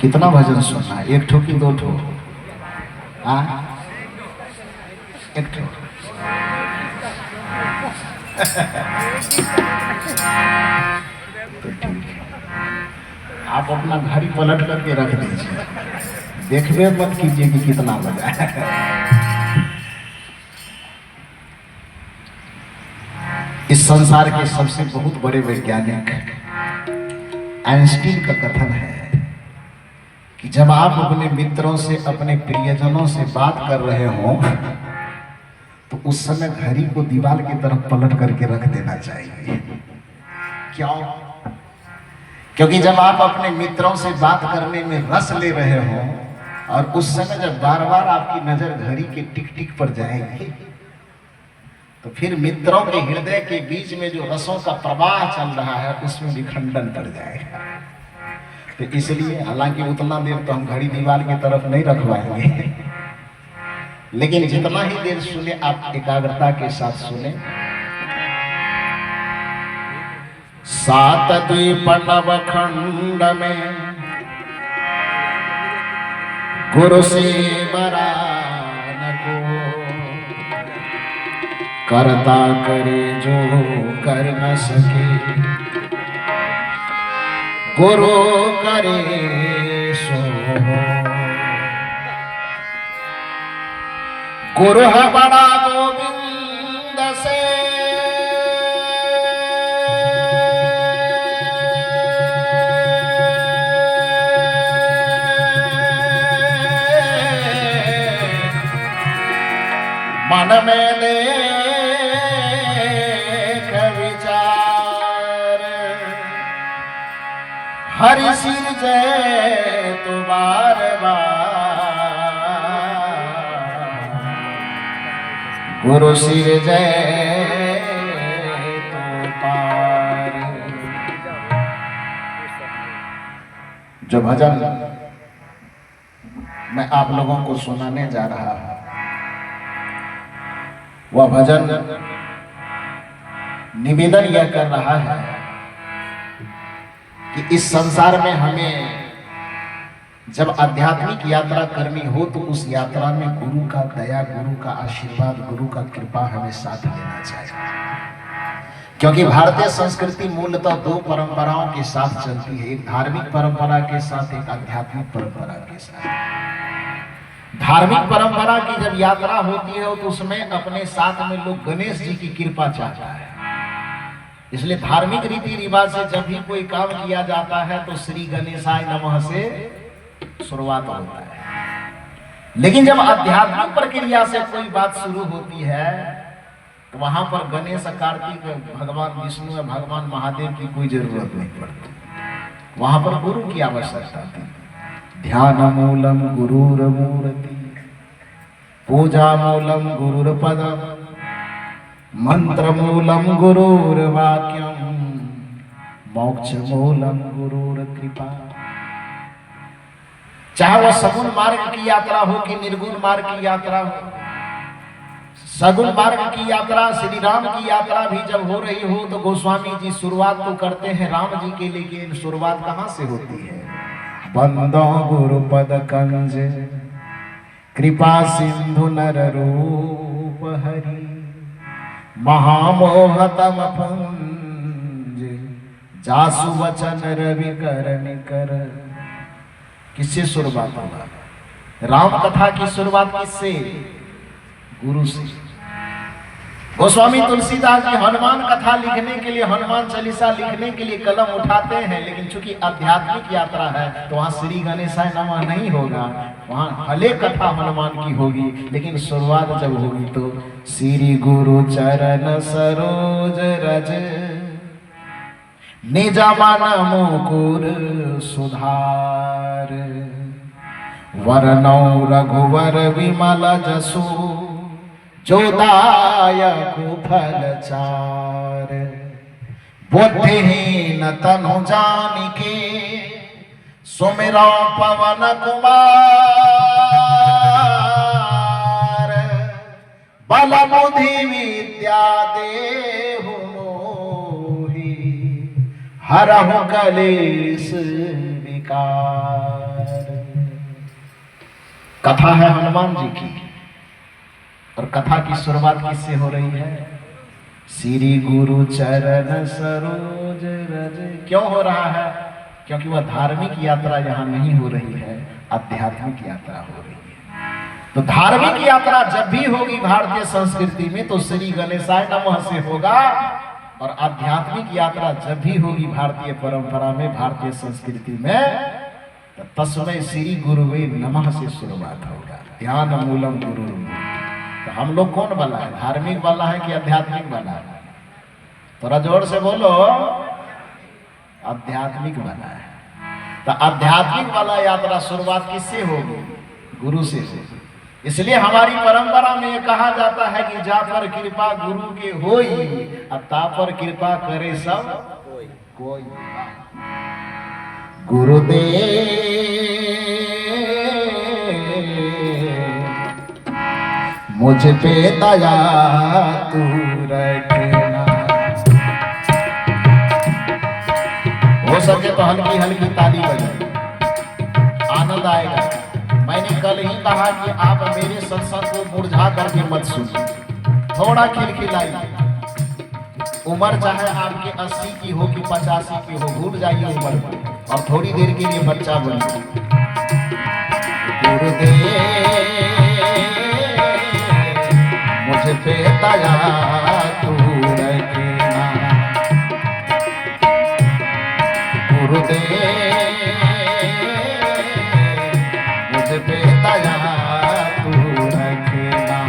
कितना भजन सुनना है? एक ठो की दो ठो? हाँ, एक ठो। तो ठीक है, आप अपना घड़ी पलट करके रख दीजिए, देखबे मत कीजिए कि कितना बजा है। इस संसार के सबसे बहुत बड़े वैज्ञानिक आइंस्टीन का कथन है कि जब आप अपने मित्रों से, अपने प्रियजनों से बात कर रहे हो तो उस समय घड़ी को दीवार की तरफ पलट करके रख देना चाहिए। क्यों? क्योंकि जब आप अपने मित्रों से बात करने में रस ले रहे हो और उस समय जब बार बार आपकी नजर घड़ी के टिक टिक पर जाएगी तो फिर मित्रों के हृदय के बीच में जो रसों का प्रवाह चल रहा है उसमें विखंडन पड़ जाएगा। तो इसलिए हालांकि उतना देर तो हम घड़ी दीवार की तरफ नहीं रखवाएंगे, लेकिन जितना ही देर सुने आप एकाग्रता के साथ सुने। सात द्वीप नवखंड में गुरु से बरान को, करता करे जो कर न सके, गुरु करे सो। गुरु है बड़ा गोविंद से, मन में ले विचार, हरि सिर जय तो बार बार, गुरु सिर जय तो पार। जो भजन मैं आप लोगों को सुनाने जा रहा हूं वह भजन निवेदन यह कर रहा है कि इस संसार में हमें जब आध्यात्मिक यात्रा करनी हो तो उस यात्रा में गुरु का दया, गुरु का आशीर्वाद, गुरु का कृपा हमें साथ लेना चाहिए। क्योंकि भारतीय संस्कृति मूलतः दो परंपराओं के साथ चलती है, एक धार्मिक परंपरा के साथ, एक आध्यात्मिक परंपरा के साथ। धार्मिक परंपरा की जब यात्रा होती है तो उसमें अपने साथ में लोग गणेश जी की कृपा चाहता है, इसलिए धार्मिक रीति रिवाज से जब भी कोई काम किया जाता है तो श्री गणेशाय नमः से शुरुआत होता है। लेकिन जब आध्यात्मिक प्रक्रिया से कोई बात शुरू होती है तो वहां पर गणेश, कार्तिक, भगवान विष्णु या भगवान महादेव की कोई जरूरत नहीं पड़ती, वहां पर गुरु की आवश्यकता थी। ध्यान मूलम गुरुर मूर्ति, पूजा मूलम गुरुर पदम, मंत्र मूलम गुरुर वाक्यम, मोक्ष मूलम गुरुर कृपा। चाहे वह सगुण मार्ग की यात्रा हो कि निर्गुण मार्ग की यात्रा हो, सगुण मार्ग की यात्रा, श्री राम की यात्रा भी जब हो रही हो तो गोस्वामी जी शुरुआत तो करते हैं राम जी के, लेकिन शुरुआत कहां से होती है? बंदो गुरुपद कंज, कृपा सिंधु नर रूप हरि, महामोहतम पुंज, जासु वचन रवि करनि कर। किससे शुरुआत होगा? राम कथा की शुरुआत किससे? गुरु से। गोस्वामी तुलसीदास जी हनुमान कथा लिखने के लिए, हनुमान चालीसा लिखने के लिए कलम उठाते हैं, लेकिन चूंकि आध्यात्मिक यात्रा है तो वहां श्री गणेशाय नमः नहीं होगा, वहां भले कथा हनुमान की होगी, लेकिन शुरुआत जब होगी तो श्री गुरु चरण सरोज रज, निज मन मुकुर सुधार, वरनौ रघुवर विमल जसु, जो दायक फल चार, बुद्धिहीन तनु जानिके सुमिरो पवन कुमार। बल बुद्धि विद्या देहु मोहि, हरहु कलेश विकार। कथा है हनुमान जी की, और कथा की शुरुआत किससे हो रही है? श्री गुरु चरण सरोज रज। क्यों हो रहा है? क्योंकि वह धार्मिक यात्रा यहाँ नहीं हो रही है, आध्यात्मिक यात्रा हो रही है। तो धार्मिक यात्रा जब भी होगी भारतीय संस्कृति में तो श्री गणेशाय नमः से होगा, और आध्यात्मिक यात्रा जब भी होगी भारतीय परंपरा में, भारतीय संस्कृति में, तो तस्मै श्री गुरुवे नमः से शुरुआत होगा। ध्यान मूलम गुरु। तो हम लोग कौन वाला है, धार्मिक वाला है कि आध्यात्मिक वाला है? थोड़ा जोर से बोलो। आध्यात्मिक वाला है। तो आध्यात्मिक वाला यात्रा शुरुआत किससे होगी? गुरु से होगी। इसलिए हमारी परंपरा में यह कहा जाता है कि जा पर कृपा गुरु के होई, अब ता पर कृपा करे सब कोई। गुरुदेव मुझ पे दया तू रखना। हो सके तो हल्की हल्की ताली बजाए, आनंद आएगा। मैंने कल ही कहा कि आप मेरे सत्संग को मुरझा करके मत सुनिए, थोड़ा खिलखिलाइए। उम्र चाहे आपके 80 की हो कि 85 की हो, भूल जाइए उम्र को और थोड़ी देर के लिए बच्चा बनिए। मुझ पे दया तू रखना। गुरुदेव मुझ पे दया तू रखना।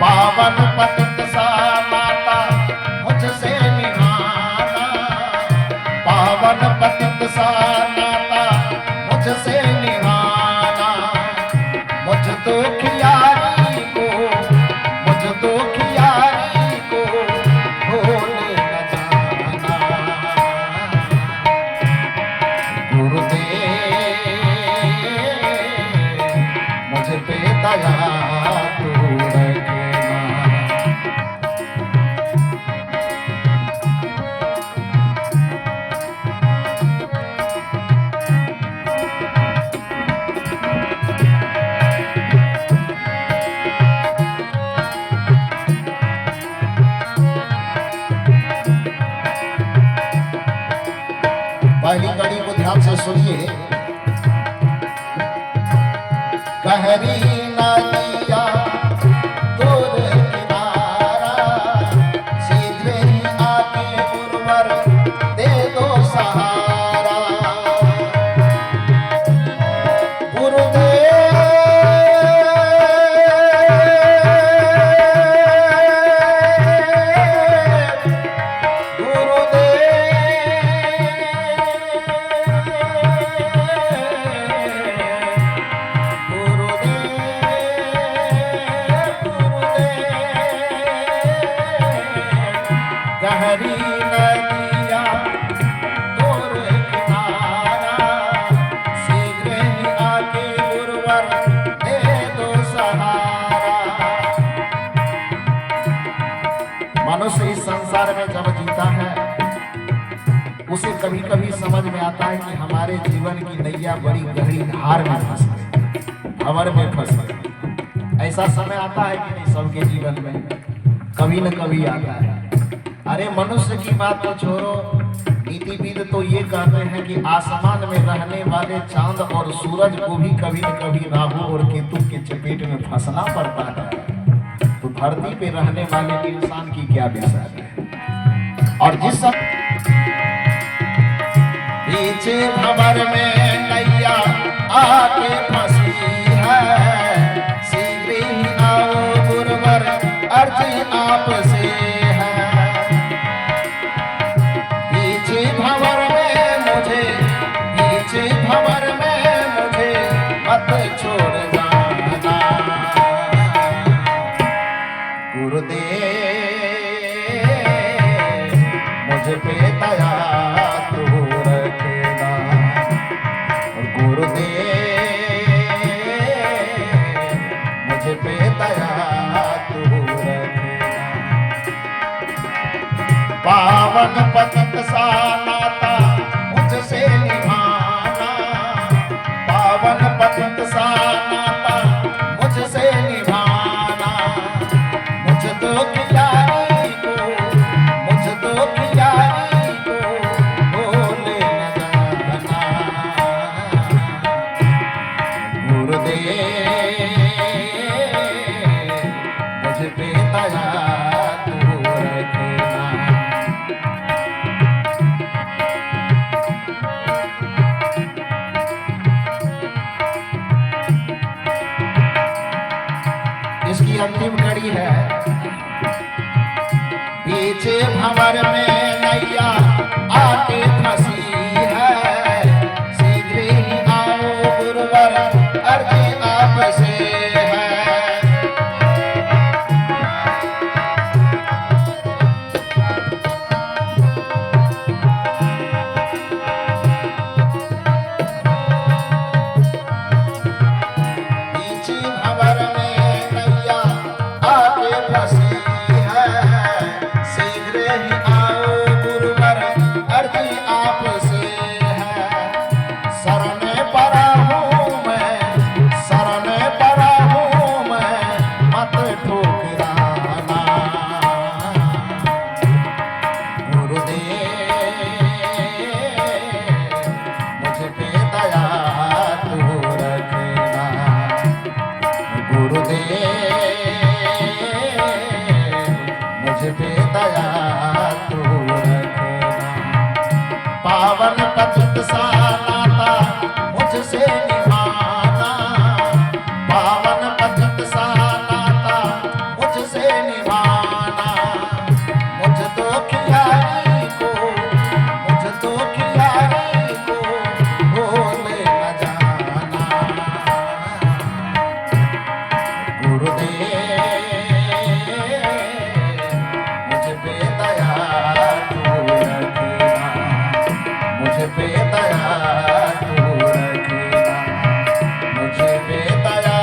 पावन पतित सा माता मुझसे निभाना। पावन पतित सा माता मुझसे निभाना। मुझ दुखियारी को भूल न जाना। गुरुदेव मुझ पे दया तू रखना। पहली कड़ी को ध्यान से सुनिए। गहरी नदिया दूर किनारा, शीघ्र ही आके उर्वर दे दो सहारा। गहरी नदिया दूर किनारा, शीघ्र ही आके उर्वर दे दो सहारा। मनुष्य इस संसार में जब जीता है उसे कभी कभी समझ में आता है कि हमारे जीवन की नैया बड़ी गहरी धार में फंस गई, भंवर में फंस गई। ऐसा समय आता है कि नहीं? सबके जीवन में कभी न कभी आता है। अरे मनुष्य की बात तो छोड़ो, नीतिविद तो ये कहते हैं कि आसमान में रहने वाले चांद और सूरज को भी कभी न कभी राहु और केतु के चपेट में फंसना पड़ता है। तो धरती पे रहने वाले इंसान की क्या विषय है? और जिस बीच भंवर में नैया आके फंसी है, शीघ्र ही आओ गुरुवर अर्ज आपसे है। बीच भंवर में मुझे मत छोड़ जाना। मुझ पे दया तू रखेगा। गुरुदेव मुझ पे दया तू रखेगा। पावन पतित सा नाता मुझसे निभाना, पावन पतित सा नाता मुझसे निभाना। मुझ दुखियारी को, मुझ दुखियारी को भूले न जाना। गुरुदेव मुझ पे दया तू रखेगा। इसकी अंतिम कड़ी है। पीछे भंवर में नैया आके फंसी है, शीघ्र ही आओ गुरुवर अर्जी आपसे है। पीछे भंवर में नैया आके फंसी है, शीघ्र ही आओ गुरुवर अर्जी आपसे है। शरण पड़ा हूँ मैं, शरण पड़ा हूँ मैं, मत ठुकराना। गुरुदेव मुझ पे दया तू रखेगा। गुरुदेव मुझ पे दया तू रखेगा। पावन पतित सा नाता मुझसे निभाना, पावन पतित सा नाता मुझसे निभाना। मुझ दुखियारी को, मुझ दुखियारी को भूले न जाना। गुरुदेव मुझ पे दया तू रखेगा। मुझ पे दया तू रखेगा। मुझ पे दया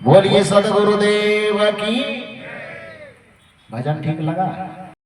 बोलिए सदगुरुदेव की। भजन ठीक लगा?